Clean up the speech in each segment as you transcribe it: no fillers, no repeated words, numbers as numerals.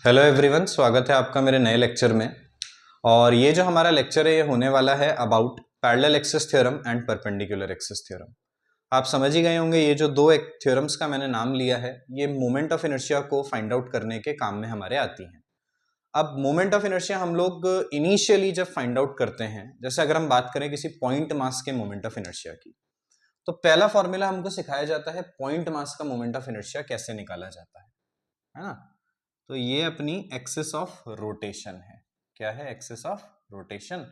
Hello everyone, स्वागत है आपका मेरे नए लेक्चर में। और ये जो हमारा लेक्चर है ये होने वाला है about parallel axis theorem and perpendicular axis theorem. आप समझ ही गए होंगे ये जो दो एक थ्योरम्स का मैंने नाम लिया है ये मोमेंट ऑफ इनर्शिया को फाइंड आउट करने के काम में हमारे आती हैं। अब मोमेंट ऑफ इनर्शिया हम लोग इनिशियली जब फाइंड आउट करते हैं, जैसे अगर हम बात करें किसी पॉइंट मास के मोमेंट ऑफ इनर्शिया की, तो पहला फॉर्मूला हमको सिखाया जाता है पॉइंट मास का मोमेंट ऑफ इनर्शिया कैसे निकाला जाता है ना। तो ये अपनी एक्सिस ऑफ रोटेशन है। क्या है? Axis of rotation.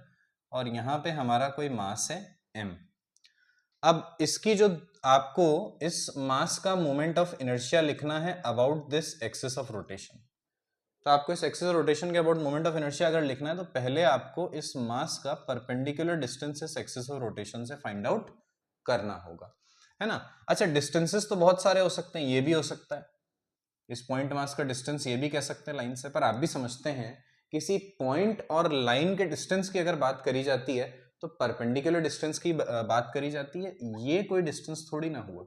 और यहां पे हमारा कोई मास है m। अब इसकी जो आपको इस मास का मोमेंट ऑफ इनर्शिया लिखना है about this axis of rotation. तो आपको इस एक्सिस ऑफ रोटेशन के अबाउट मोमेंट ऑफ इनर्शिया अगर लिखना है तो पहले आपको इस मास का परपेंडिकुलर डिस्टेंस इस एक्सिस ऑफ रोटेशन से फाइंड आउट करना होगा, है ना। अच्छा, डिस्टेंसेस तो बहुत सारे हो सकते हैं, ये भी हो सकता है इस पॉइंट मास का डिस्टेंस, ये भी कह सकते हैं लाइन से। पर आप भी समझते हैं किसी पॉइंट और लाइन के डिस्टेंस की अगर बात करी जाती है तो परपेंडिकुलर डिस्टेंस की बात करी जाती है, ये कोई डिस्टेंस थोड़ी ना हुआ।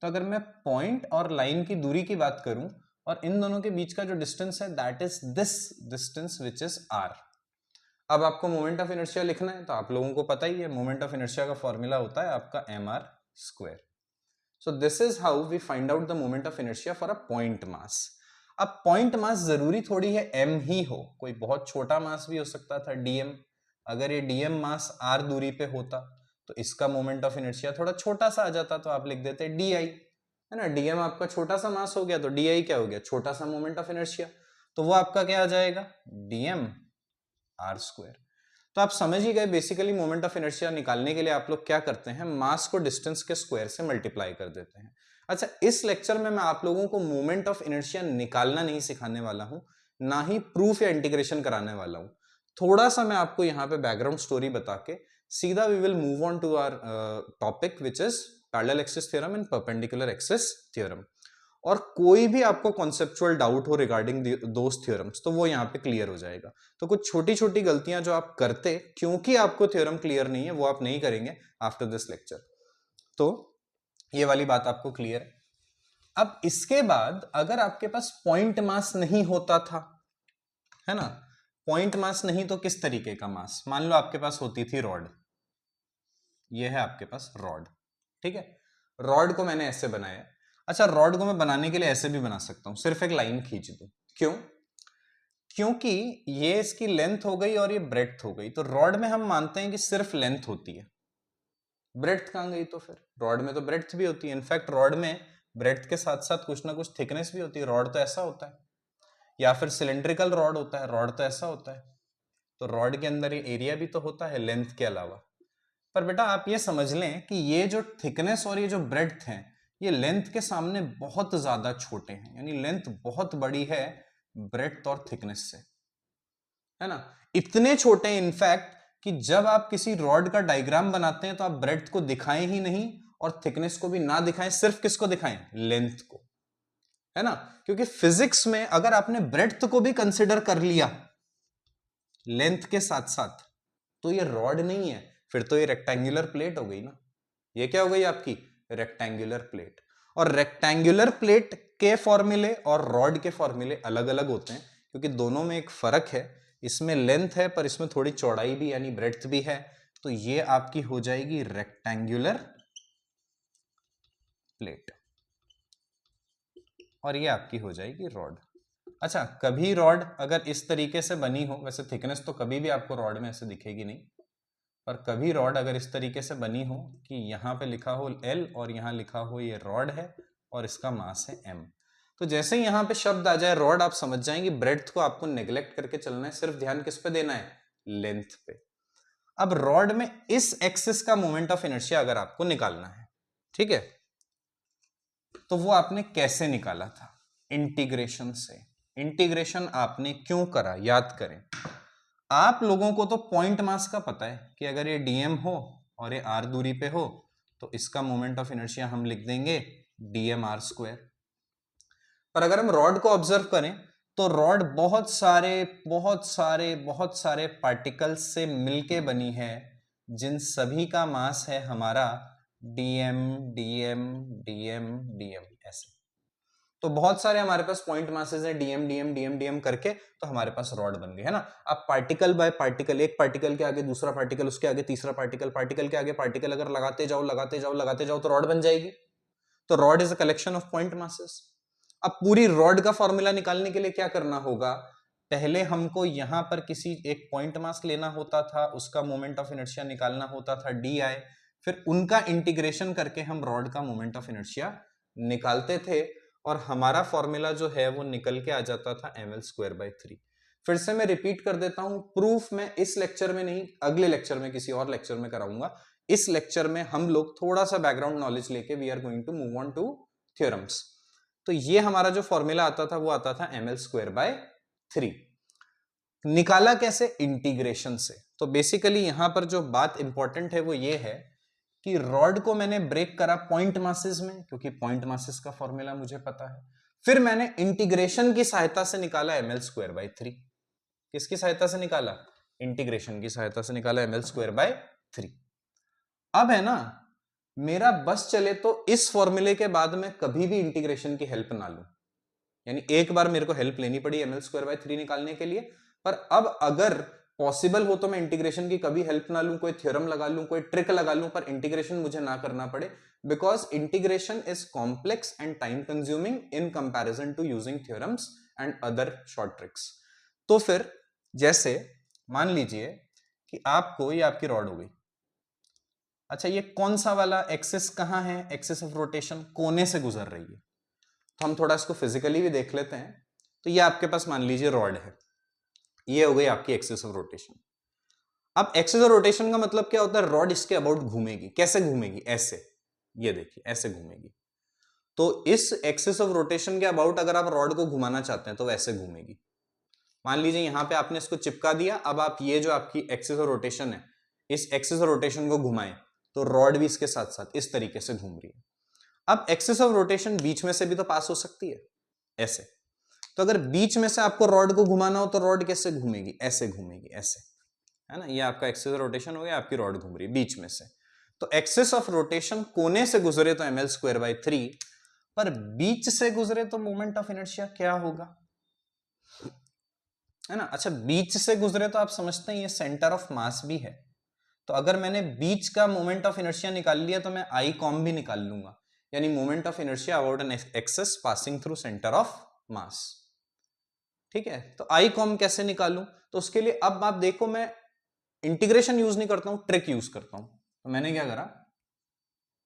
तो अगर मैं पॉइंट और लाइन की दूरी की बात करूं और इन दोनों के बीच का जो डिस्टेंस है that is this distance which is R. अब आपको मोमेंट ऑफ इनर्शिया लिखना है तो आप लोगों को पता ही है मोमेंट ऑफ इनर्शिया का फॉर्मूला होता है आपका mr²। So this is how we find out the moment of inertia for a point mass। अब पॉइंट मास जरूरी थोड़ी है m ही हो, कोई बहुत छोटा मास भी हो सकता था dm। अगर ये dm मास r दूरी पे होता तो इसका मोमेंट ऑफ इनर्शिया थोड़ा छोटा सा आ जाता, तो आप लिख देते di, है ना। dm आपका छोटा सा मास हो गया तो di क्या हो गया? छोटा सा मोमेंट ऑफ इनर्शिया। तो वो आपका क्या आ जाएगा? dm r²। तो आप समझ ही गए बेसिकली मोमेंट ऑफ इनर्शिया निकालने के लिए आप लोग क्या करते हैं, मास को डिस्टेंस के स्क्वायर से मल्टीप्लाई कर देते हैं। अच्छा, इस लेक्चर में मैं आप लोगों को मोमेंट ऑफ इनर्शिया निकालना नहीं सिखाने वाला हूं, ना ही प्रूफ या इंटीग्रेशन कराने वाला हूं। थोड़ा सा मैं आपको यहाँ पे बैकग्राउंड स्टोरी बता के सीधा we will move on to our topic which is parallel axis theorem and perpendicular axis theorem. और कोई भी आपको कॉन्सेप्चुअल डाउट हो रिगार्डिंग दोस थ्योरम्स तो वो यहाँ पे क्लियर हो जाएगा। तो कुछ छोटी छोटी गलतियां जो आप करते क्योंकि आपको थ्योरम क्लियर नहीं है वो आप नहीं करेंगे आफ्टर दिस लेक्चर। तो ये वाली बात आपको क्लियर है। अब इसके बाद अगर आपके पास पॉइंट मास नहीं होता था, है ना, पॉइंट मास नहीं तो किस तरीके का मास? मान लो आपके पास होती थी रॉड, ये है आपके पास रॉड, ठीक है। रॉड को मैंने ऐसे बनाया। अच्छा, रॉड को मैं बनाने के लिए ऐसे भी बना सकता हूं, सिर्फ एक लाइन खींच दूं। क्यों? क्योंकि ये इसकी लेंथ हो गई और ये ब्रेड्थ हो गई। तो रॉड में हम मानते हैं कि सिर्फ लेंथ होती है, ब्रेड्थ कहां गई? तो फिर रॉड में तो ब्रेड्थ भी होती है। इनफैक्ट रॉड में ब्रेड्थ के साथ साथ कुछ ना कुछ थिकनेस भी होती है। रॉड तो ऐसा होता है, या फिर सिलेंड्रिकल रॉड होता है, रॉड तो ऐसा होता है। तो रॉड के अंदर ये एरिया भी तो होता है लेंथ के अलावा। पर बेटा आप ये समझ लें कि ये जो थिकनेस और ये जो ब्रेड्थ है ये लेंथ के सामने बहुत ज्यादा छोटे हैं, यानी लेंथ बहुत बड़ी है ब्रेड्थ और थिकनेस से, है ना। इतने छोटे हैं इनफैक्ट कि जब आप किसी रॉड का डायग्राम बनाते हैं तो आप ब्रेड्थ को दिखाएं ही नहीं और थिकनेस को भी ना दिखाएं, सिर्फ किसको दिखाएं? लेंथ को, है ना। क्योंकि फिजिक्स में अगर आपने ब्रेड्थ को भी कंसिडर कर लिया लेंथ के साथ साथ तो ये रॉड नहीं है, फिर तो ये रेक्टेंगुलर प्लेट हो गई ना। ये क्या हो गई आपकी? Rectangular plate. और रेक्टेंगुलर प्लेट के फॉर्मूले और रॉड के फॉर्मूले अलग अलग होते हैं क्योंकि दोनों में एक फर्क है। इसमें लेंथ है पर इसमें थोड़ी चौड़ाई भी यानी ब्रेड्थ भी है। तो ये आपकी हो जाएगी रेक्टेंगुलर प्लेट और ये आपकी हो जाएगी रॉड। अच्छा, कभी रॉड अगर इस तरीके से बनी हो, वैसे थिकनेस तो कभी भी आपको रॉड में ऐसे दिखेगी नहीं, पर कभी रॉड अगर इस तरीके से बनी हो कि यहाँ पे लिखा हो L और यहाँ लिखा हो ये रॉड है और इसका मास है m, तो जैसे ही यहाँ पे शब्द आ जाए रॉड आप समझ जाएंगे ब्रेड्थ को आपको नेग्लेक्ट करके चलना है, सिर्फ ध्यान किस पे देना है? लेंथ पे। अब रॉड में इस एक्सिस का मोमेंट ऑफ इनर्शिया अगर आपको निकालना है, ठीक है, तो वो आपने कैसे निकाला था? इंटीग्रेशन से। इंटीग्रेशन आपने क्यों करा? याद करें। आप लोगों को तो पॉइंट मास का पता है कि अगर ये dm हो और ये r दूरी पे हो तो इसका मोमेंट ऑफ इनर्शिया हम लिख देंगे dm r²। पर अगर हम रॉड को ऑब्जर्व करें तो रॉड बहुत सारे पार्टिकल्स से मिलके बनी है जिन सभी का मास है हमारा dm dm dm dm ऐसे। तो बहुत सारे हमारे पास पॉइंट मासेस हैं, डीएम डीएम डीएम डीएम करके, तो हमारे पास रॉड बन गए, है ना। अब पार्टिकल बाय पार्टिकल, एक पार्टिकल के आगे दूसरा पार्टिकल, उसके आगे तीसरा पार्टिकल, पार्टिकल के आगे पार्टिकल अगर लगाते जाओ लगाते जाओ लगाते जाओ तो रॉड बन जाएगी। तो rod is a collection of point masses. अब पूरी रॉड का फॉर्मूला निकालने के लिए क्या करना होगा, पहले हमको यहां पर किसी एक पॉइंट मास लेना होता था, उसका मोमेंट ऑफ इनर्शिया निकालना होता था डी आई, फिर उनका इंटीग्रेशन करके हम रॉड का मोमेंट ऑफ इनर्शिया निकालते थे, और हमारा फॉर्मूला जो है वो निकल के आ जाता था ml²/3। फिर से मैं रिपीट कर देता हूं, प्रूफ मैं इस लेक्चर में नहीं, अगले लेक्चर में किसी और लेक्चर में कराऊंगा। इस लेक्चर में हम लोग थोड़ा सा बैकग्राउंड नॉलेज लेके we are going to move on to theorems. तो ये हमारा जो फॉर्मूला आता था वो आता था ml²/3। निकाला कैसे, इंटीग्रेशन से। तो बेसिकली यहां पर जो बात इंपॉर्टेंट है वो ये है कि रॉड को मैंने ब्रेक करा पॉइंट मासेस में, क्योंकि पॉइंट मासेस का फॉर्मूला मुझे पता है, फिर मैंने इंटीग्रेशन की सहायता से निकाला ml²/3। किसकी सहायता से निकाला, इंटीग्रेशन की सहायता से निकाला ml²/3। अब है ना, मेरा बस चले तो इस फॉर्मूले के बाद में कभी भी इंटीग्रेशन की हेल्प ना लूं, यानी एक बार मेरे को हेल्प लेनी पड़ी ml²/3 निकालने के लिए, पर अब अगर पॉसिबल हो तो मैं इंटीग्रेशन की कभी हेल्प ना लूं, कोई थ्योरम लगा लूं, कोई ट्रिक लगा लूं, पर इंटीग्रेशन मुझे ना करना पड़े, because integration is complex and time consuming in comparison to using theorems and other short tricks. तो फिर जैसे मान लीजिए कि आपको, ये आपकी रॉड हो गई, अच्छा ये कौन सा वाला एक्सिस कहां है, एक्सिस ऑफ रोटेशन कोने से गुजर रही है, तो हम थोड़ा इसको फिजिकली भी देख लेते हैं। तो ये आपके पास मान लीजिए रॉड है, ये हो गई आपकी एक्सिस ऑफ रोटेशन। अब एक्सिस ऑफ रोटेशन का मतलब क्या होता है, रॉड इसके अबाउट घूमेगी, कैसे घूमेगी, ऐसे, ये देखिए ऐसे घूमेगी। तो इस एक्सिस ऑफ रोटेशन के अबाउट अगर आप रॉड को घुमाना चाहते हैं तो वैसे घूमेगी। मान लीजिए यहां पे आपने इसको चिपका दिया, अब आप ये जो आपकी एक्सिस ऑफ रोटेशन है, इस एक्सिस ऑफ रोटेशन को घुमाएं तो रॉड भी इसके साथ साथ इस तरीके से घूम रही है। अब एक्सिस ऑफ रोटेशन बीच में से भी तो पास हो सकती है, ऐसे। तो अगर बीच में से आपको रॉड को घुमाना हो तो रॉड कैसे घूमेगी, ऐसे घूमेगी, ऐसे, है ना। ये आपका एक्सिस ऑफ रोटेशन हो गया, आपकी रॉड घूम रही है बीच में से। तो एक्सिस ऑफ रोटेशन कोने से गुजरे तो ml²/3, पर बीच से गुजरे तो मोमेंट ऑफ इनर्शिया क्या होगा, है ना। अच्छा बीच से गुजरे तो आप समझते हैं ये सेंटर ऑफ मास भी है, तो अगर मैंने बीच का मोमेंट ऑफ इनर्शिया निकाल लिया तो मैं आई कॉम भी निकाल लूंगा, यानी moment of inertia about an axis passing through centre of मास। ठीक है, तो आई कॉम कैसे निकालूं, तो उसके लिए अब आप देखो, मैं इंटीग्रेशन यूज नहीं करता हूं, ट्रिक यूज करता हूं। तो मैंने क्या करा,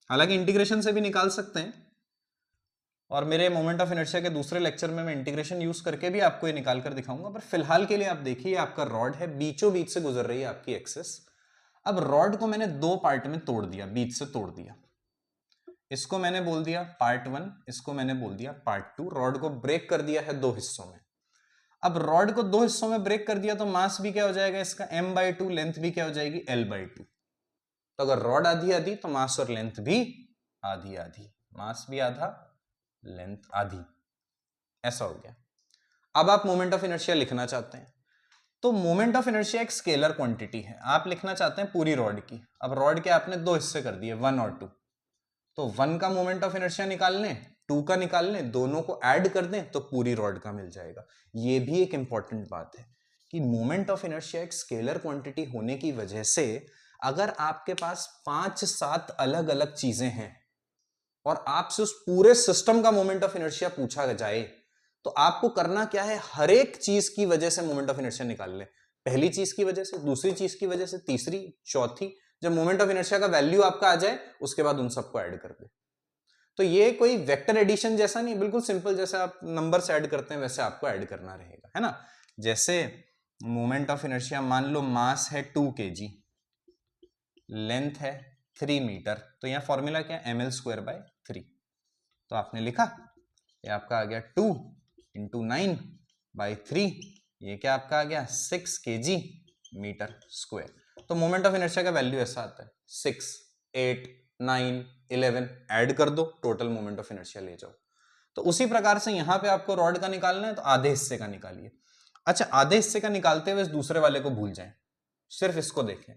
हालांकि इंटीग्रेशन से भी निकाल सकते हैं, और मेरे मोमेंट ऑफ इनर्शिया के दूसरे लेक्चर में मैं इंटीग्रेशन यूज करके भी आपको ये निकाल कर दिखाऊंगा, पर फिलहाल के लिए आप देखिए आपका रॉड है, बीचों बीच से गुजर रही है आपकी एक्सिस। अब रॉड को मैंने दो पार्ट में तोड़ दिया, बीच से तोड़ दिया, इसको मैंने बोल दिया पार्ट 1, इसको मैंने बोल दिया पार्ट 2। रॉड को ब्रेक कर दिया है दो हिस्सों में। अब रॉड को दो हिस्सों में ब्रेक कर दिया तो मास भी क्या हो जाएगा इसका, m/2, लेंथ भी क्या हो जाएगी, l/2। तो अगर रॉड आधी आधी तो मास और लेंथ भी आधी आधी, मास भी आधा लेंथ आधी, ऐसा हो गया। अब आप मोमेंट ऑफ इनर्शिया लिखना चाहते हैं, तो मोमेंट ऑफ इनर्शिया एक स्केलर क्वांटिटी है, आप लिखना चाहते हैं पूरी रॉड की। अब रॉड के आपने दो हिस्से कर दिए, 1 और 2, तो 1 का मोमेंट ऑफ इनर्शिया निकाल लें, 2 का निकाल लें, दोनों को ऐड कर दें तो पूरी रॉड का मिल जाएगा। ये भी एक इंपॉर्टेंट बात है कि मोमेंट ऑफ इनर्शिया एक स्केलर क्वांटिटी होने की वजह से अगर आपके पास 5-7 अलग अलग चीजें हैं और आपसे उस पूरे सिस्टम का मोमेंट ऑफ इनर्शिया पूछा जाए, तो आपको करना क्या है, हर एक चीज की वजह से मोमेंट ऑफ इनर्शिया निकाल ले। पहली चीज की वजह से, दूसरी चीज की वजह से, तीसरी, चौथी, जब मोमेंट ऑफ इनर्शिया का वैल्यू आपका आ जाए उसके बाद उन सबको ऐड कर दे। तो ये कोई वेक्टर एडिशन जैसा नहीं, बिल्कुल सिंपल, जैसे आप नंबर्स ऐड करते हैं वैसे आपको ऐड करना रहेगा, है ना। जैसे मोमेंट ऑफ इनर्शिया मान लो मास है 2 kg, लेंथ है 3 मीटर, तो यहां फॉर्मूला क्या है, ml²/3। तो आपने लिखा, ये आपका आ गया 2 × 9/3, ये क्या आपका आ गया 6 kg मीटर स्क्वायर। तो मोमेंट ऑफ इनर्शिया का वैल्यू ऐसा आता है 6, 8, 9, 11, ऐड कर दो, टोटल मोमेंट ऑफ इनर्शिया ले जाओ। तो उसी प्रकार से यहां पे आपको रॉड का निकालना है तो आधे हिस्से का निकालिए। अच्छा आधे हिस्से का निकालते हुए इस दूसरे वाले को भूल जाएं, सिर्फ इसको देखें।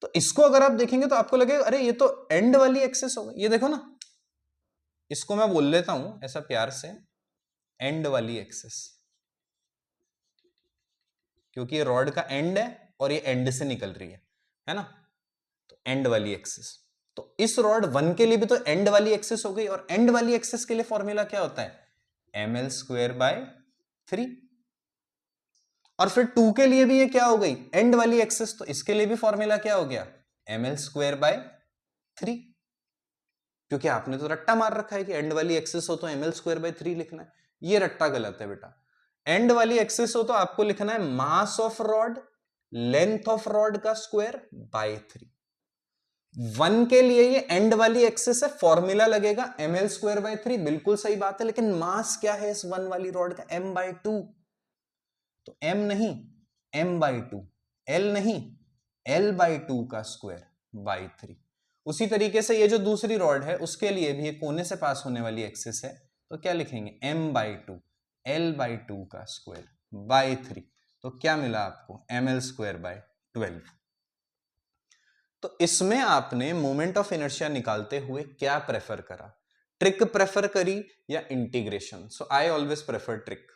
तो इसको अगर आप देखेंगे तो आपको लगेगा अरे ये तो एंड वाली एक्सिस हो गई, ये देखो ना, इसको मैं बोल लेता हूं ऐसा प्यार से, एंड वाली एक्सिस, क्योंकि ये रॉड का एंड है और ये एंड से निकल रही है ना, तो एंड वाली एक्सिस। तो इस रॉड 1 के लिए भी तो एंड वाली एक्सिस हो गई, और एंड वाली एक्सिस के लिए फॉर्मूला क्या होता है, ml²/3। और फिर 2 के लिए भी ये क्या हो गई, एंड वाली एक्सिस, तो इसके लिए भी फॉर्मूला क्या हो गया, ml²/3। क्योंकि आपने तो रट्टा मार रखा है कि एंड वाली एक्सिस हो तो ml²/3 लिखना है। ये रट्टा गलत है बेटा। एंड वाली एक्सिस हो तो आपको लिखना है mass of rod, length of rod का स्क्वायर बाय 3। 1 के लिए ये एंड वाली एक्सिस है, फॉर्मूला लगेगा ml²/3, बिल्कुल सही बात है। लेकिन मास क्या है इस 1 वाली रॉड का, m/2। तो m नहीं, m/2, l नहीं, l/2 का स्क्वायर बाय 3। उसी तरीके से ये जो दूसरी रॉड है उसके लिए भी ये कोने से पास होने वाली एक्सिस है, तो क्या लिखेंगे, m/2, l/2 का स्क्वायर बाय 3। तो क्या मिला आपको, ml²/12। तो इसमें आपने मोमेंट ऑफ इनर्शिया निकालते हुए क्या प्रेफर करा, ट्रिक प्रेफर करी या integration? So I always prefer trick,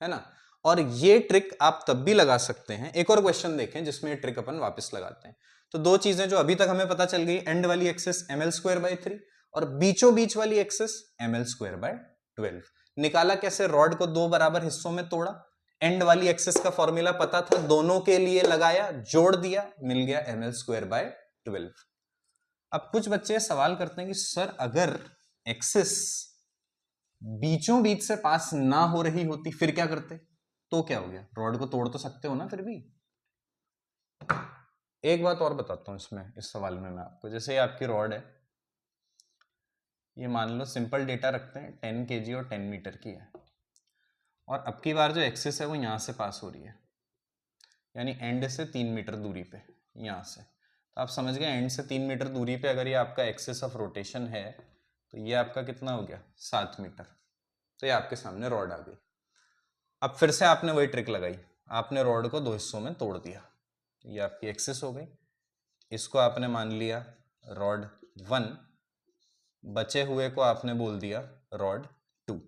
है ना। और ये ट्रिक आप तब भी लगा सकते हैं। एक और क्वेश्चन देखें जिसमें ये ट्रिक अपन वापस लगाते हैं। तो दो चीजें जो अभी तक हमें पता चल गई, एंड वाली एक्सिस ml²/3 और बीचों बीच वाली एक्सिस ml²/12। निकाला कैसे, रॉड को दो बराबर हिस्सों में तोड़ा, एंड वाली एक्सिस का फॉर्मूला पता था, दोनों के लिए लगाया, जोड़ दिया, मिल गया ml²/12। अब कुछ बच्चे सवाल करते हैं कि सर अगर एक्सिस बीचों बीच से पास ना हो रही होती फिर क्या करते, तो क्या हो गया, रॉड को तोड़ तो सकते हो ना फिर भी। एक बात और बताता हूं इसमें, इस सवाल में मैं आपको, जैसे ये आपकी रॉड है, ये मान लो सिंपल डेटा रखते हैं 10 kg और 10 मीटर की है, और अब की बार जो एक्सिस है वो यहां से पास हो रही है, यानी एंड से 3 मीटर दूरी पे, यहां से। तो आप समझ गए, एंड से 3 मीटर दूरी पे अगर ये आपका एक्सिस ऑफ रोटेशन है तो ये आपका कितना हो गया, 7 मीटर। तो ये आपके सामने रॉड आ गई। अब फिर से आपने वही ट्रिक लगाई, आपने रॉड को दो हिस्सों में तोड़ दिया, ये आपकी एक्सिस हो गई, इसको आपने मान लिया रॉड 1, बचे हुए को आपने बोल दिया रॉड 2।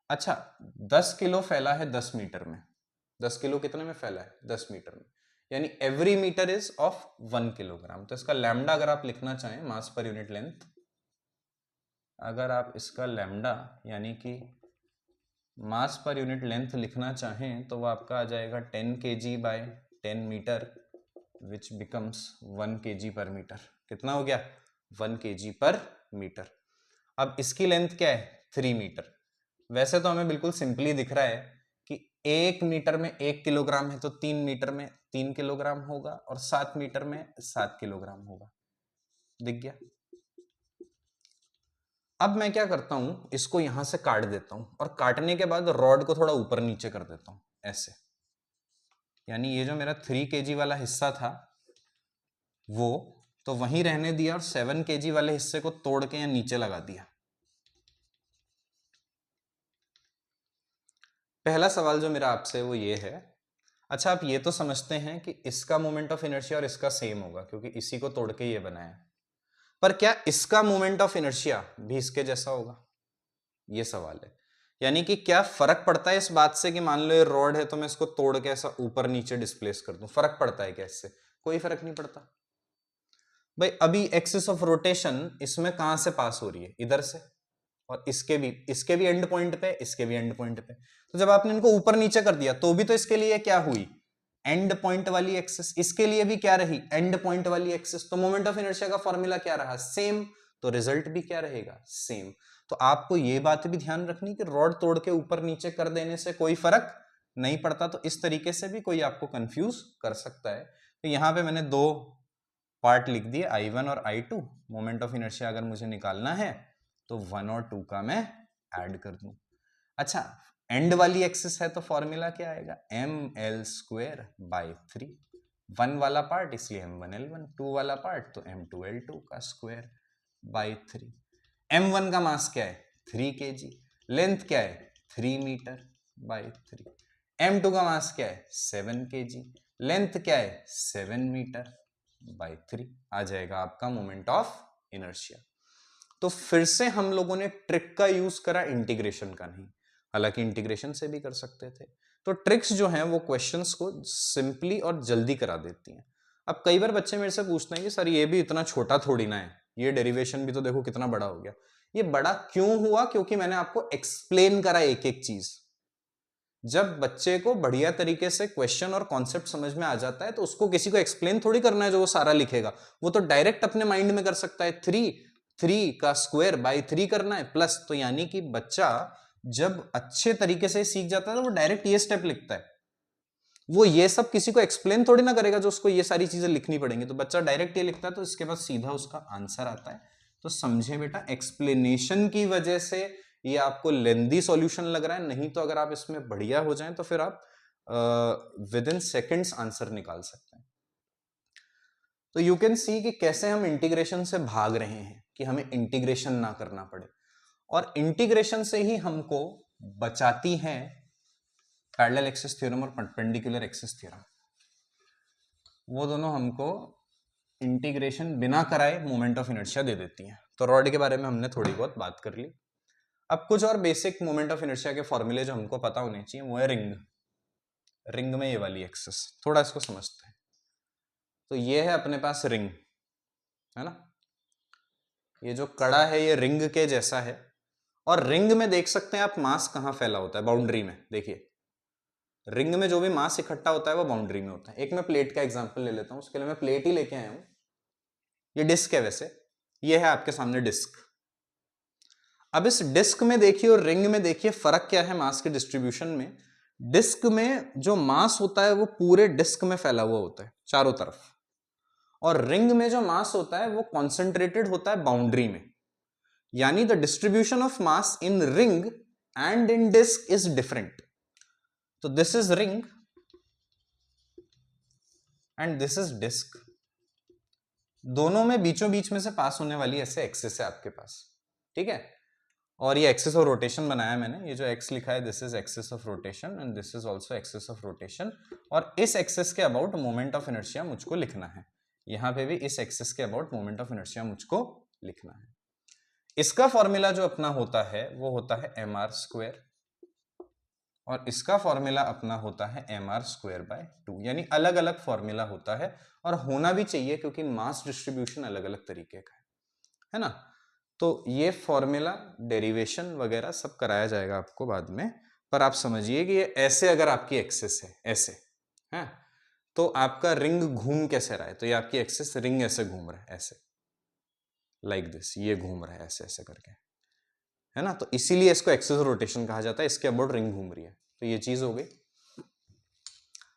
अच्छा, 10 किलो फैला है 10 मीटर में, 10 किलो कितने में फैला है, 10 मीटर में, यानी every meter is of 1 kilogram. तो इसका लैम्डा अगर आप लिखना चाहें, मास पर यूनिट लेंथ, अगर आप इसका लैम्डा यानी कि मास पर यूनिट लेंथ लिखना चाहें तो वो आपका आ जाएगा 10 kg/10 मीटर, विच बिकम्स 1 kg/मीटर। कितना हो गया, 1 kg/मीटर। अब इसकी लेंथ क्या है, 3 मीटर। वैसे तो हमें बिल्कुल सिंपली दिख रहा है कि 1 मीटर में 1 किलोग्राम है, तो 3 मीटर में 3 किलोग्राम होगा, और 7 मीटर में 7 किलोग्राम होगा, दिख गया। अब मैं क्या करता हूं, इसको यहां से काट देता हूं, और काटने के बाद रॉड को थोड़ा ऊपर नीचे कर देता हूं ऐसे, यानी ये जो मेरा 3 kg वाला हिस्सा था वो तो वहीं रहने दिया, और 7 kg वाले हिस्से को तोड़ के यहां नीचे लगा दिया। पहला सवाल जो मेरा आपसे वो ये है, अच्छा आप ये तो समझते हैं कि इसका मोमेंट ऑफ इनर्शिया और इसका सेम होगा क्योंकि इसी को तोड़ के ये बनाया, पर क्या इसका मोमेंट ऑफ इनर्शिया भी इसके जैसा होगा, ये सवाल है। यानी कि क्या फर्क पड़ता है इस बात से कि मान लो ये रॉड है तो मैं इसको तोड़ के ऐसा ऊपर नीचे डिस्प्लेस कर दूं, फर्क पड़ता है क्या इससे, कोई फर्क नहीं पड़ता भाई। अभी एक्सिस ऑफ रोटेशन इसमें कहां से पास हो रही है, इधर से, और इसके भी एंड पॉइंट पे, इसके भी एंड पॉइंट पे। तो जब आपने इनको ऊपर नीचे कर दिया तो भी तो इसके लिए क्या हुई, एंड पॉइंट वाली एक्सिस, इसके लिए भी क्या रही, एंड पॉइंट वाली एक्सिस। तो मोमेंट ऑफ इनर्शिया का फॉर्मूला क्या रहा, सेम, तो रिजल्ट भी क्या रहेगा, सेम। तो आपको ये बात भी ध्यान रखनी कि रॉड तोड़ के ऊपर नीचे कर देने से कोई फर्क नहीं पड़ता, तो इस तरीके से भी कोई आपको कंफ्यूज कर सकता है। तो यहां पे मैंने दो पार्ट लिख दिए, I1 और I2। मोमेंट ऑफ इनर्शिया अगर मुझे निकालना है तो 1 और 2 का मैं ऐड कर दूं। अच्छा, एंड वाली एक्सिस है तो फॉर्मूला क्या आएगा, ml²/3। 1 वाला पार्ट इसलिए m1l1, 2 वाला पार्ट तो m2l2 का स्क्वायर बाय 3। m1 का मास क्या है, 3 kg, लेंथ क्या है, 3 मीटर बाय 3। m2 का मास क्या है, 7 kg, लेंथ क्या है, 7 मीटर बाय 3। आ जाएगा आपका मोमेंट ऑफ इनर्शिया। तो फिर से हम लोगों ने ट्रिक का यूज करा, इंटीग्रेशन का नहीं। हालांकि इंटीग्रेशन से भी कर सकते थे। तो ट्रिक्स जो हैं वो क्वेश्चंस को सिंपली और जल्दी करा देती हैं। अब कई बार बच्चे मेरे से पूछते हैं कि सर ये भी इतना छोटा थोड़ी ना है, ये डेरिवेशन भी तो देखो कितना बड़ा हो गया। ये बड़ा क्यों हुआ? क्योंकि मैंने आपको एक्सप्लेन करा एक एक चीज। जब बच्चे को बढ़िया तरीके से क्वेश्चन और कॉन्सेप्ट समझ में आ जाता है तो उसको किसी को एक्सप्लेन थोड़ी करना है जो वो सारा लिखेगा, वो तो डायरेक्ट अपने माइंड में कर सकता है। 3 का स्क्वायर बाई 3 करना है प्लस, तो यानी कि बच्चा जब अच्छे तरीके से सीख जाता है तो वो डायरेक्ट ये स्टेप लिखता है। वो ये सब किसी को एक्सप्लेन थोड़ी ना करेगा जो उसको ये सारी चीजें लिखनी पड़ेंगी, तो बच्चा डायरेक्ट ये लिखता है तो इसके बाद सीधा उसका आंसर आता है। तो समझे बेटा, एक्सप्लेनेशन की वजह से ये आपको लेंदी सॉल्यूशन लग रहा है, नहीं तो अगर आप इसमें बढ़िया हो जाएं तो फिर आप विद इन सेकेंड्स आंसर निकाल सकते हैं। तो यू कैन सी कि कैसे हम इंटीग्रेशन से भाग रहे हैं कि हमें इंटीग्रेशन ना करना पड़े, और इंटीग्रेशन से ही हमको बचाती है पैरेलल एक्सिस थ्योरम और परपेंडिकुलर एक्सिस थ्योरम। वो दोनों हमको इंटीग्रेशन बिना कराए मोमेंट ऑफ इनर्शिया दे देती हैं। तो रॉड के बारे में हमने थोड़ी बहुत बात कर ली। अब कुछ और बेसिक मोमेंट ऑफ इनर्शिया के फॉर्मूले जो हमको पता होने चाहिए वो है रिंग में ये वाली एक्सिस, थोड़ा इसको समझते हैं। तो ये है अपने पास रिंग, है ना, ये जो कड़ा है ये रिंग के जैसा है, और रिंग में देख सकते हैं आप मास कहाँ फैला होता है, बाउंड्री में। देखिए रिंग में जो भी मास इकट्ठा होता है वो बाउंड्री में होता है। एक मैं प्लेट का एग्जांपल ले लेता हूं, उसके लिए मैं प्लेट ही लेके आया हूं। ये डिस्क है, वैसे ये है आपके सामने डिस्क। अब इस डिस्क में देखिए और रिंग में देखिए फर्क क्या है मास के डिस्ट्रीब्यूशन में। डिस्क में जो मास होता है वो पूरे डिस्क में फैला हुआ होता है चारों तरफ, और रिंग में जो मास होता है वो कॉन्सेंट्रेटेड होता है बाउंड्री में। यानी the distribution of mass in ring and in disc is different. तो this is ring and this is disc. दोनों में बीचों बीच में से पास होने वाली ऐसे एक्सिस है आपके पास, ठीक है। और ये एक्सिस ऑफ रोटेशन बनाया मैंने, ये जो एक्स लिखा है this is axis of rotation and this is also axis of rotation. और इस एक्सिस के अबाउट मोमेंट ऑफ इनर्शिया मुझको लिखना है। यहां पे भी इस एक्सिस के अबाउट मोमेंट ऑफ इनर्शिया मुझको लिखना है। इसका फॉर्मूला जो अपना होता है वो होता है mr², और इसका फॉर्मूला अपना होता है mr²/2। यानी अलग अलग फॉर्मूला होता है, और होना भी चाहिए क्योंकि मास डिस्ट्रीब्यूशन अलग अलग तरीके का है ना। तो ये फॉर्मूला डेरिवेशन वगैरह सब कराया जाएगा आपको बाद में, पर आप समझिए कि ये ऐसे अगर आपकी एक्सिस है ऐसे है तो आपका रिंग घूम कैसे रहा है, तो ये आपकी एक्सिस रिंग ऐसे घूम रहा है, ऐसे लाइक दिस, ये घूम रहा है ऐसे ऐसे करके, है ना। तो इसीलिए इसको एक्सिस रोटेशन कहा जाता है, इसके अबाउट रिंग घूम रही है। तो ये चीज हो गई।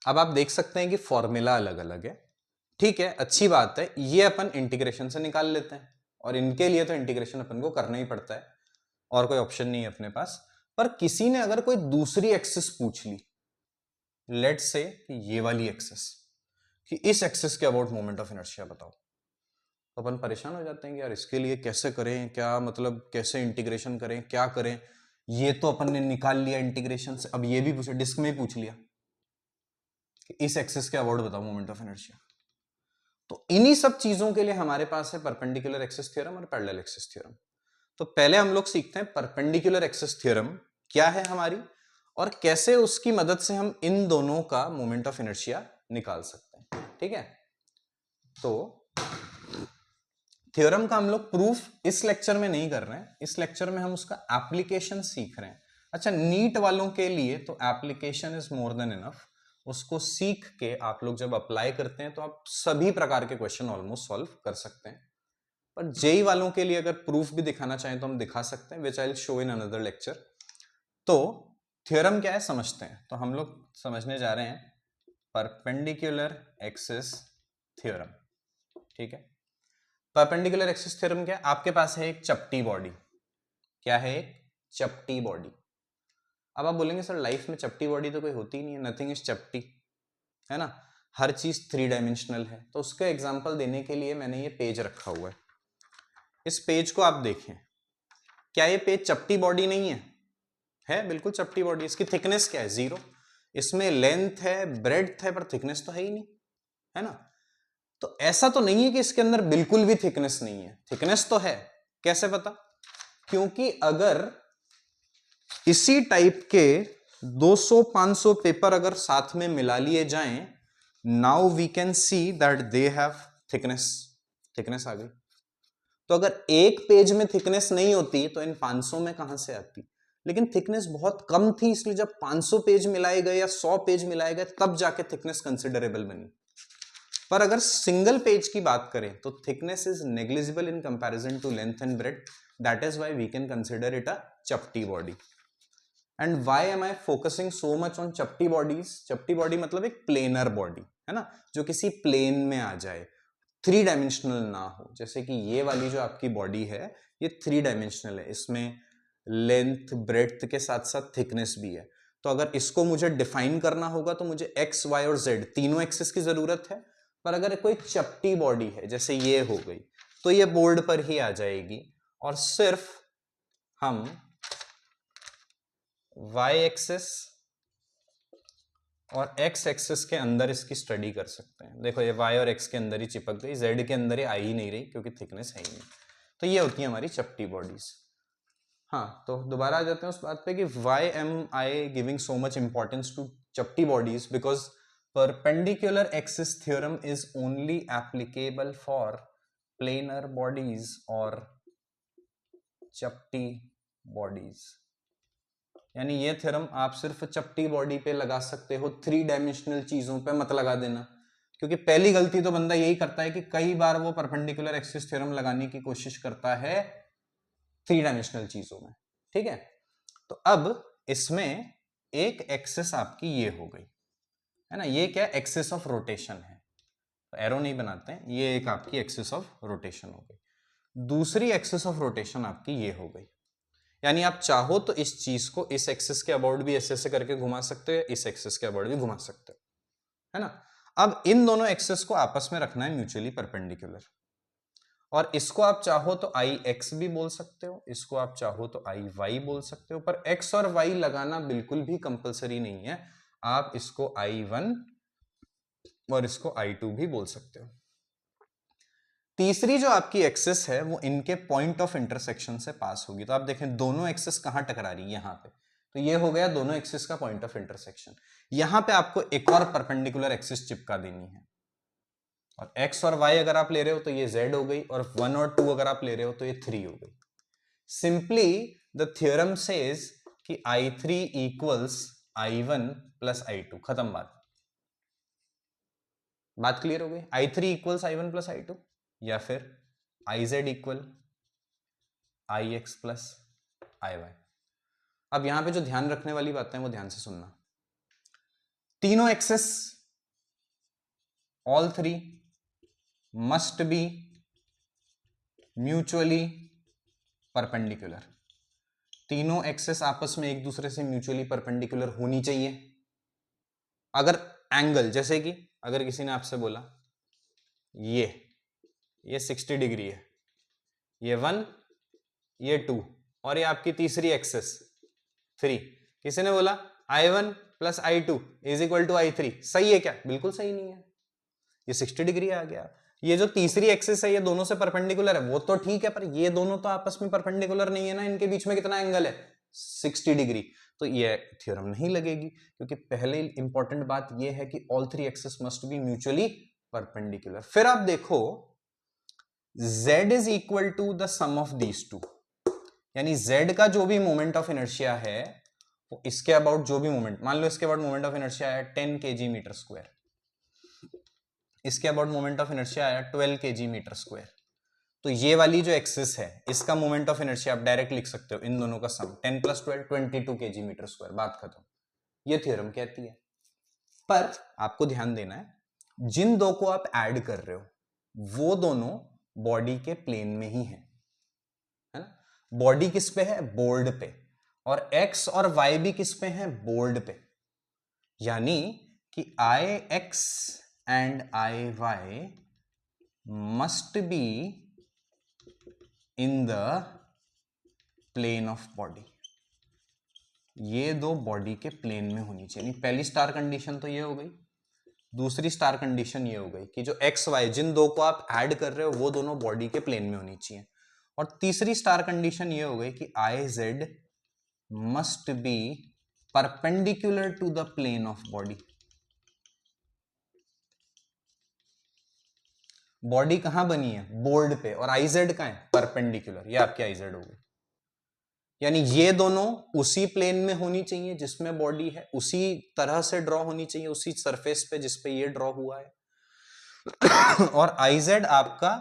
अब आप देख सकते हैं कि फॉर्मूला अलग अलग है, ठीक है, अच्छी बात है। ये अपन इंटीग्रेशन से निकाल लेते हैं, और इनके लिए तो इंटीग्रेशन अपन को करना ही पड़ता है, और कोई ऑप्शन नहीं है अपने पास। पर किसी ने अगर कोई दूसरी एक्सिस पूछ ली, लेट्स से ये वाली एक्सिस, कि इस एक्सिस के अबाउट मोमेंट ऑफ इनर्शिया बताओ, तो अपन परेशान हो जाते हैं कि यार इसके लिए कैसे करें, क्या मतलब कैसे इंटीग्रेशन करें, क्या करें। ये तो अपन ने निकाल लिया इंटीग्रेशन से, अब ये भी पूछे, डिस्क में ही पूछ लिया कि इस एक्सिस के अबाउट बताओ मोमेंट ऑफ इनर्शिया। तो इन्हीं सब चीजों के लिए हमारे पास है परपेंडिकुलर एक्सिस थ्योरम और पैरेलल एक्सिस थ्योरम। तो पहले हम लोग सीखते हैं परपेंडिकुलर एक्सिस थ्योरम क्या है हमारी, और कैसे उसकी मदद से हम इन दोनों का मोमेंट ऑफ इनर्शिया निकाल सकते हैं, ठीक है। तो थ्योरम का हम लोग प्रूफ इस लेक्चर में नहीं कर रहे हैं, इस लेक्चर में हम उसका एप्लीकेशन सीख रहे हैं। अच्छा, नीट वालों के लिए तो application is more than enough. उसको सीख के आप लोग जब अप्लाई करते हैं तो आप सभी प्रकार के क्वेश्चन ऑलमोस्ट सॉल्व कर सकते हैं। पर जेई वालों के लिए अगर प्रूफ भी दिखाना चाहें तो हम दिखा सकते हैं, which I will show in another lecture. तो थ्योरम क्या है समझते हैं। तो हम लोग समझने जा रहे हैं परपेंडिकुलर एक्सिस थ्योरम, ठीक है। परपेंडिकुलर एक्सिस थ्योरम क्या है, आपके पास है एक चपटी बॉडी। क्या है? एक चपटी बॉडी। अब आप बोलेंगे सर लाइफ में चपटी बॉडी तो कोई होती ही नहीं है, नथिंग इज चपटी, है ना, हर चीज 3 डायमेंशनल है। तो उसका एग्जांपल देने के लिए मैंने ये पेज रखा हुआ है। इस पेज को आप देखें, क्या ये पेज चपटी बॉडी नहीं है? है, बिल्कुल चपटी बॉडी। इसकी थिकनेस क्या है? 0। इसमें लेंथ है, ब्रेड्थ है, पर थिकनेस तो है ही नहीं, है ना। तो ऐसा तो नहीं है कि इसके अंदर बिल्कुल भी थिकनेस नहीं है, थिकनेस तो है। कैसे पता? क्योंकि अगर इसी टाइप के 200-500 पेपर अगर साथ में मिला लिए जाएं, now we can see that they have thickness आ गई। तो अगर एक पेज में थिकनेस नहीं होती तो इन 500 में कहां से आती, लेकिन थिकनेस बहुत कम थी, इसलिए जब 500 पेज मिलाए गए या 100 पेज मिलाए गए तब जाके थिकनेस कंसिडरेबल बनी। पर अगर सिंगल पेज की बात करें तो thickness is negligible in comparison to length and breadth, that is why we can consider it a चपटी body. And why am I focusing so much on चपटी बॉडीज? चपटी बॉडी मतलब एक प्लेनर बॉडी है ना, जो किसी प्लेन में आ जाए, 3 डायमेंशनल ना हो। जैसे कि ये वाली जो आपकी बॉडी है ये 3 डायमेंशनल है, इसमें लेंथ ब्रेड्थ के साथ साथ थिकनेस भी है। तो अगर इसको मुझे डिफाइन करना होगा तो मुझे एक्स वाई और जेड तीनों एक्सिस की जरूरत है। पर अगर कोई चपटी बॉडी है जैसे ये हो गई तो ये बोर्ड पर ही आ जाएगी और सिर्फ हम y एक्सिस और x एक्सिस के अंदर इसकी स्टडी कर सकते हैं। देखो ये y और x के अंदर ही चिपक गई, z के अंदर ये आ ही नहीं रही क्योंकि थिकनेस है ही नहीं। तो ये होती है हमारी चपटी बॉडीज। हाँ, तो दोबारा आ जाते हैं उस बात पे कि why am I giving so much importance to chapti bodies, because perpendicular axis theorem is only applicable for planar bodies or चपटी बॉडीज। यानी ये थ्योरम आप सिर्फ चपटी बॉडी पे लगा सकते हो, 3 डायमेंशनल चीजों पे मत लगा देना, क्योंकि पहली गलती तो बंदा यही करता है कि कई बार वो परपेंडिकुलर एक्सिस थ्योरम लगाने की कोशिश करता है 3 डायमेंशनल चीजों में। ठीक है, तो अब इसमें एक एक्सिस आपकी ये हो गई है ना, ये क्या एक्सिस ऑफ रोटेशन है, तो एरो नहीं बनाते हैं, ये एक आपकी एक्सिस ऑफ रोटेशन हो गई। दूसरी एक्सिस ऑफ रोटेशन आपकी ये हो गई, यानी आप चाहो तो इस चीज को इस एक्सिस के अबाउट भी ऐसे ऐसे करके घुमा सकते हो, इस एक्सिस के अबाउट भी घुमा सकते हो, है ना। अब इन दोनों एक्सिस को आपस में रखना है म्यूचुअली परपेंडिकुलर, और इसको आप चाहो तो आई एक्स भी बोल सकते हो, इसको आप चाहो तो आई वाई बोल सकते हो, पर एक्स और वाई लगाना बिल्कुल भी कंपलसरी नहीं है। आप इसको आई वन और इसको आई टू भी बोल सकते हो। तीसरी जो आपकी एक्सिस है वो इनके पॉइंट ऑफ इंटरसेक्शन से पास होगी। तो आप देखें दोनों एक्सिस कहां टकरा रही है, यहां पे, तो ये हो गया दोनों एक्सिस का पॉइंट ऑफ इंटरसेक्शन। यहां पे आपको एक और परपेंडिकुलर एक्सिस चिपका देनी है, और x और y अगर आप ले रहे हो तो ये z हो गई, और 1 और 2 अगर आप ले रहे हो तो ये 3 हो गई। सिंपली द थ्योरम सेज कि I3 equals I1 plus I2, खत्म बात क्लियर हो गई। I3 equals I1 plus I2, या फिर IZ equal IX plus IY। अब यहां पे जो ध्यान रखने वाली बातें हैं वो ध्यान से सुनना। तीनों axes all 3 must be mutually perpendicular. तीनों एक्सेस आपस में एक दूसरे से म्यूचुअली परपेंडिकुलर होनी चाहिए। अगर एंगल, जैसे कि अगर किसी ने आपसे बोला ये 60 डिग्री है, ये 1, ये 2, और ये आपकी तीसरी एक्सेस 3, किसी ने बोला I1 plus I2 is equal to I3, सही है क्या? बिल्कुल सही नहीं है, ये 60 डिग्री आ गया। ये जो तीसरी एक्सिस है ये दोनों से परपेंडिकुलर है, वो तो ठीक है, पर ये दोनों तो आपस में परपेंडिकुलर नहीं है ना, इनके बीच में कितना एंगल है? 60 डिग्री। तो ये थ्योरम नहीं लगेगी, क्योंकि पहले इंपॉर्टेंट बात ये है कि all 3 axis must be mutually perpendicular. फिर आप देखो z is equal to the sum of these two, यानी z का जो भी मोमेंट ऑफ इनर्शिया है वो इसके अबाउट जो भी मोमेंट, मान लो इसके अबाउट मोमेंट ऑफ इनर्शिया है 10 kg मीटर स्क्वायर, इसके अबाउट मोमेंट ऑफ इनर्शिया आया 12 kg मीटर स्क्वायर, तो ये वाली जो एक्सिस है इसका मोमेंट ऑफ इनर्शिया आप डायरेक्ट लिख सकते हो, इन दोनों का सम 10 प्लस 12 22 kg मीटर स्क्वायर, बात खत्म। ये थ्योरम कहती है। पर आपको ध्यान देना है जिन दो को आप ऐड कर रहे हो वो दोनों बॉडी के प्लेन में ही है ना। बॉडी किस पे है? बोर्ड पे, और x और y भी किस पे है? बोर्ड पे। यानी कि IX and IY must be in the plane of body। ये दो बॉडी के प्लेन में होनी चाहिए। पहली स्टार कंडीशन तो ये हो गई, दूसरी स्टार कंडीशन ये हो गई कि जो एक्स वाई जिन दो को आप ऐड कर रहे हो वो दोनों बॉडी के प्लेन में होनी चाहिए, और तीसरी स्टार कंडीशन ये हो गई कि I Z must be perpendicular to the plane of body. Body कहां बनी है? बोर्ड पे, और आईजेड कहां है? परपेंडिकुलर। ये आपकी आईजेड हो गई, यानी ये दोनों उसी प्लेन में होनी चाहिए जिसमें बॉडी है, उसी तरह से ड्रॉ होनी चाहिए, उसी सरफेस पे जिसपे ये ड्रॉ हुआ है। और आईजेड आपका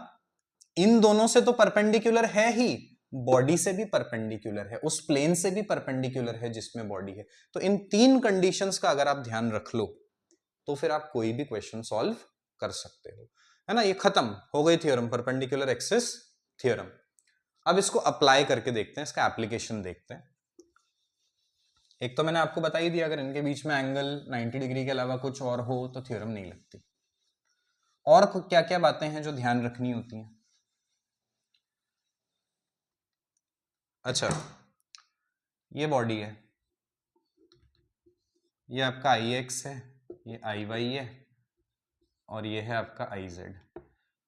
इन दोनों से तो परपेंडिकुलर है ही, बॉडी से भी परपेंडिकुलर है, उस प्लेन से भी परपेंडिकुलर है जिसमें बॉडी है। तो इन तीन कंडीशंस का अगर आप ध्यान रख लो तो फिर आप कोई भी क्वेश्चन सॉल्व कर सकते हो, है ना। ये खत्म हो गई थ्योरम, परपेंडिकुलर एक्सिस थ्योरम। अब इसको अप्लाई करके देखते हैं, इसका एप्लीकेशन देखते हैं। एक तो मैंने आपको बता ही दिया, अगर इनके बीच में एंगल 90 डिग्री के अलावा कुछ और हो तो थ्योरम नहीं लगती। और क्या क्या बातें हैं जो ध्यान रखनी होती हैं? अच्छा, ये बॉडी है, ये आपका आई एक्स है, ये आई वाई है, और ये है आपका I Z.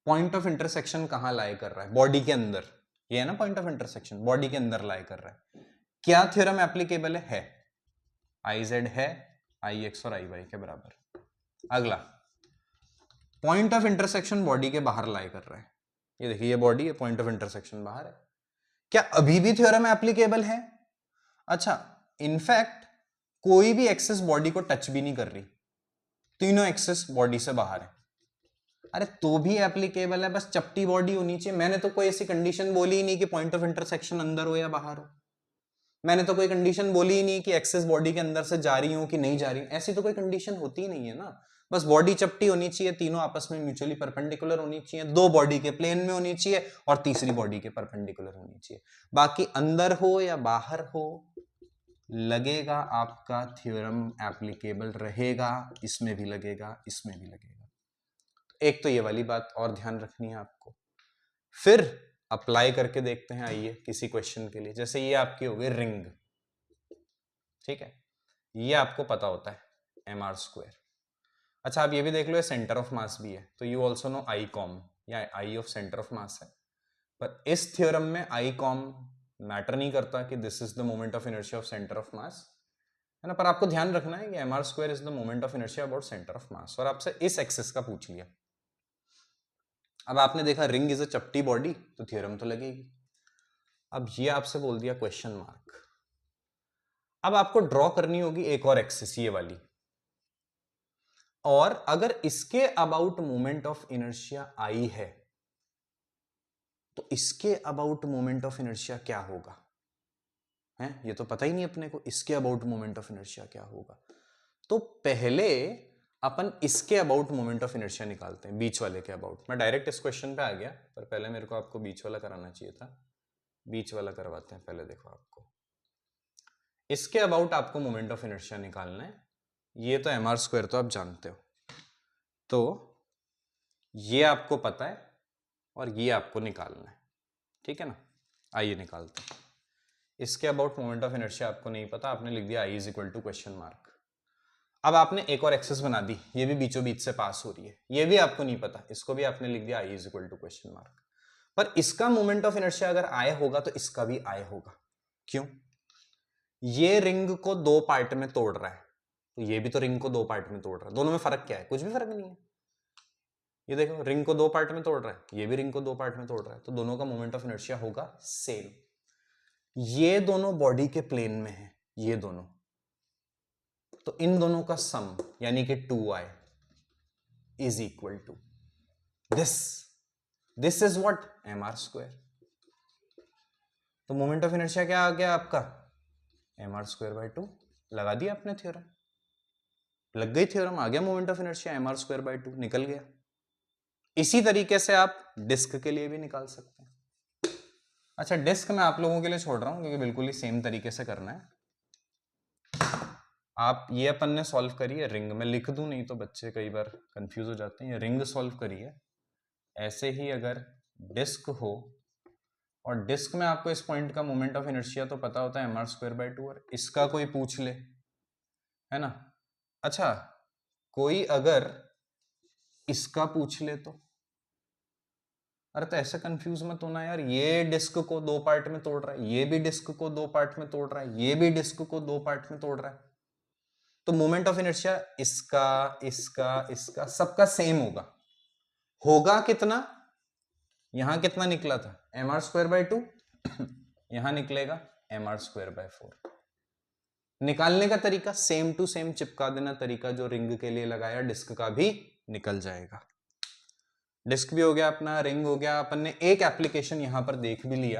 Point of intersection कहां लाई कर रहा है? बॉडी के अंदर। ये है ना पॉइंट ऑफ इंटरसेक्शन, बॉडी के अंदर लाई कर रहा है। क्या थ्योरम एप्लीकेबल है? आई जेड है आई एक्स और आई वाई के बराबर। अगला, पॉइंट ऑफ इंटरसेक्शन बॉडी के बाहर लाई कर रहा है। ये देखिए, ये बॉडी है, पॉइंट ऑफ इंटरसेक्शन बाहर है। क्या अभी भी थ्योरम एप्लीकेबल है? अच्छा, इनफैक्ट कोई भी एक्सेस बॉडी को टच भी नहीं कर रही, तीनों एक्सेस बॉडी से बाहर है, अरे तो भी एप्लीकेबल है, बस चपटी बॉडी होनी चाहिए। मैंने तो कोई ऐसी कंडीशन बोली ही नहीं कि पॉइंट ऑफ इंटरसेक्शन अंदर हो या बाहर हो। मैंने तो कोई कंडीशन बोली ही नहीं कि एक्सेस बॉडी के अंदर से जा रही हो कि नहीं जा रही, ऐसी तो कोई कंडीशन होती ही नहीं है ना। बस बॉडी चपटी होनी चाहिए, तीनों आपस में म्यूचुअली परपेंडिकुलर होनी चाहिए, दो बॉडी के प्लेन में होनी चाहिए और तीसरी बॉडी के परपेंडिकुलर होनी चाहिए। बाकी अंदर हो या बाहर हो, लगेगा आपका थ्योरम एप्लीकेबल रहेगा, इसमें भी लगेगा, इसमें भी लगेगा। एक तो ये वाली बात और ध्यान रखनी है आपको। फिर अप्लाई करके देखते हैं, आइए किसी क्वेश्चन के लिए। जैसे ये आपकी हो गई रिंग, ठीक है, ये आपको पता होता है mr स्क्वायर। अच्छा, आप ये भी देख लो, ये सेंटर ऑफ मास भी है, तो you also know I COM, या I of center of mass है। पर इस थ्योरम में आई कॉम मैटर नहीं करता कि this is the moment of inertia of center of mass, है ना। पर आपको ध्यान रखना है कि mr square is the moment of inertia about centre of मास, और आपसे इस एक्सिस का पूछ लिया। अब आपने देखा रिंग इज अ चपटी बॉडी, तो थ्योरम तो लगेगी। अब ये आपसे बोल दिया क्वेश्चन मार्क। अब आपको ड्रॉ करनी होगी एक और एक्सिस, ये वाली, और अगर इसके about moment of inertia I है तो इसके अबाउट मोमेंट ऑफ इनर्शिया क्या होगा, है? ये तो पता ही नहीं अपने को, इसके अबाउट मोमेंट ऑफ इनर्शिया क्या होगा। तो पहले अपन इसके अबाउट मोमेंट ऑफ इनर्शिया निकालते हैं, बीच वाले के अबाउट। मैं डायरेक्ट इस क्वेश्चन पे आ गया, पर पहले मेरे को आपको बीच वाला कराना चाहिए था। बीच वाला करवाते हैं पहले। देखो, आपको इसके अबाउट आपको मोमेंट ऑफ इनर्शिया निकालना है। ये तो mr स्क्वायर तो आप जानते हो, तो ये आपको पता है और ये आपको निकालना है, ठीक है ना। आइए निकालते हैं। इसके अबाउट मोमेंट ऑफ इनर्शिया आपको नहीं पता, आपने लिख दिया i is equal to question mark. अब आपने एक और एक्सिस बना दी, ये भी बीचों बीच से पास हो रही है, ये भी आपको नहीं पता, इसको भी आपने लिख दिया i is equal to question mark. पर इसका मोमेंट ऑफ इनर्शिया अगर आय होगा तो इसका भी आय होगा। क्यों? ये रिंग को दो पार्ट में तोड़ रहा है, तो ये भी तो रिंग को दो पार्ट में तोड़ रहा है। दोनों में फर्क क्या है? कुछ भी फर्क नहीं है। ये देखो, रिंग को दो पार्ट में तोड़ रहा है, ये भी रिंग को दो पार्ट में तोड़ रहा है, तो दोनों का मोमेंट ऑफ इनर्शिया होगा सेम। ये दोनों बॉडी के प्लेन में है, ये दोनों, तो इन दोनों का सम यानी कि 2i is equal to this is what mr square. तो मोमेंट ऑफ इनर्शिया क्या आ गया आपका? mr square by 2। लगा दिया आपने थ्योरम, लग गई थ्योरम, आ गया moment of inertia mr square by 2, निकल गया। इसी तरीके से आप डिस्क के लिए भी निकाल सकते हैं। अच्छा, डिस्क मैं आप लोगों के लिए छोड़ रहा हूं क्योंकि बिल्कुल ही सेम तरीके से करना है। आप ये अपन ने सॉल्व करी है रिंग, में लिख दूं नहीं तो बच्चे कई बार कंफ्यूज हो जाते हैं। ये रिंग सॉल्व करी है। ऐसे ही अगर डिस्क हो, और डिस्क में आपको इस पॉइंट का मोमेंट ऑफ इनर्शिया तो पता होता है mr स्क्वायर बाय 2, और इसका कोई पूछ ले, है ना। अच्छा, कोई अगर इसका पूछ ले तो अरे तो ऐसे कंफ्यूज मत होना यार, ये डिस्क को दो पार्ट में तोड़ रहा है, ये भी डिस्क को दो पार्ट में तोड़ रहा है, ये भी डिस्क को दो पार्ट में तोड़ रहा है, तो मोमेंट ऑफ इनर्शिया इसका इसका इसका सबका सेम होगा। होगा कितना, यहां कितना निकला था mr²/2, यहां निकलेगा mr²/4। निकालने का तरीका सेम टू सेम चिपका देना, तरीका जो रिंग के लिए लगाया डिस्क का भी निकल जाएगा। डिस्क भी हो गया अपना, रिंग हो गया, अपन ने एक एप्लीकेशन यहां पर देख भी लिया।